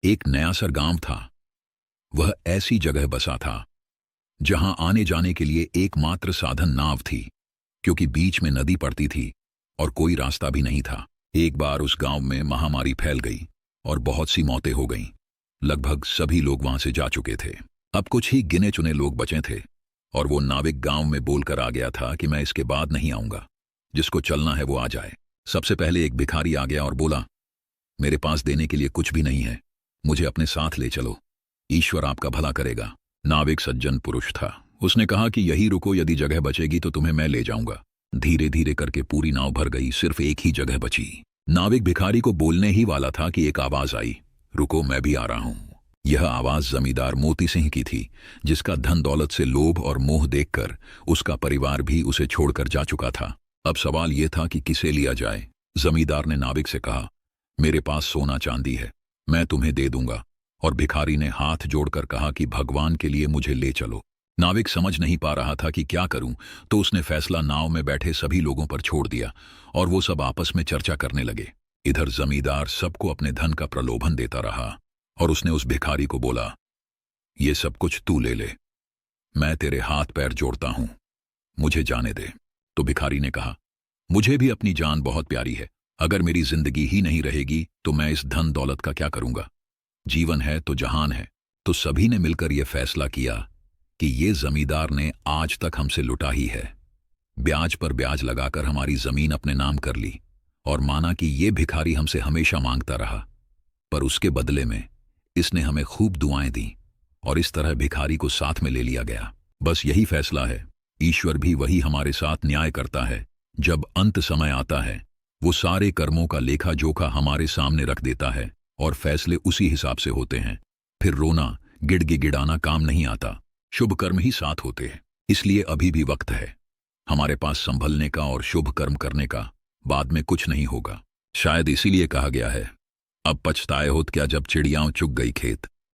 एक नया सा गांव था। वह ऐसी जगह बसा था जहां आने जाने के लिए एकमात्र साधन नाव थी, क्योंकि बीच में नदी पड़ती थी और कोई रास्ता भी नहीं था। एक बार उस गांव में महामारी फैल गई और बहुत सी मौतें हो गईं। लगभग सभी लोग वहां से जा चुके थे। अब कुछ ही गिने चुने लोग बचे थे और वो नाविक गांव में बोलकर आ गया था कि मैं इसके बाद नहीं आऊंगा, जिसको चलना है वो आ जाए। सबसे पहले एक भिखारी आ गया और बोला, मेरे पास देने के लिए कुछ भी नहीं है, मुझे अपने साथ ले चलो, ईश्वर आपका भला करेगा। नाविक सज्जन पुरुष था। उसने कहा कि यही रुको, यदि जगह बचेगी तो तुम्हें मैं ले जाऊंगा। धीरे धीरे करके पूरी नाव भर गई, सिर्फ एक ही जगह बची। नाविक भिखारी को बोलने ही वाला था कि एक आवाज आई, रुको मैं भी आ रहा हूं। यह आवाज जमींदार मोती सिंह की थी, जिसका धन दौलत से लोभ और मोह देखकर उसका परिवार भी उसे छोड़कर जा चुका था। अब सवाल यह था कि किसे लिया जाए। जमींदार ने नाविक से कहा, मेरे पास सोना चांदी है, मैं तुम्हें दे दूंगा। और भिखारी ने हाथ जोड़कर कहा कि भगवान के लिए मुझे ले चलो। नाविक समझ नहीं पा रहा था कि क्या करूं, तो उसने फैसला नाव में बैठे सभी लोगों पर छोड़ दिया और वो सब आपस में चर्चा करने लगे। इधर जमींदार सबको अपने धन का प्रलोभन देता रहा और उसने उस भिखारी को बोला, ये सब कुछ तू ले ले, मैं तेरे हाथ पैर जोड़ता हूं, मुझे जाने दे। तो भिखारी ने कहा, मुझे भी अपनी जान बहुत प्यारी है, अगर मेरी जिंदगी ही नहीं रहेगी तो मैं इस धन दौलत का क्या करूंगा। जीवन है तो जहान है। तो सभी ने मिलकर यह फैसला किया कि ये जमींदार ने आज तक हमसे लुटा ही है। ब्याज पर ब्याज लगाकर हमारी जमीन अपने नाम कर ली और माना कि ये भिखारी हमसे हमेशा मांगता रहा, पर उसके बदले में इसने हमें खूब दुआएं दी और इस तरह भिखारी को साथ में ले लिया गया। बस यही फैसला है। ईश्वर भी वही हमारे साथ न्याय करता है। जब अंत समय आता है, वो सारे कर्मों का लेखा जोखा हमारे सामने रख देता है और फैसले उसी हिसाब से होते हैं। फिर रोना गिड़गिड़ाना काम नहीं आता, शुभ कर्म ही साथ होते हैं। इसलिए अभी भी वक्त है हमारे पास संभलने का और शुभ कर्म करने का। बाद में कुछ नहीं होगा। शायद इसीलिए कहा गया है, अब पछताए होत क्या जब चिड़ियाओं चुग गई खेत।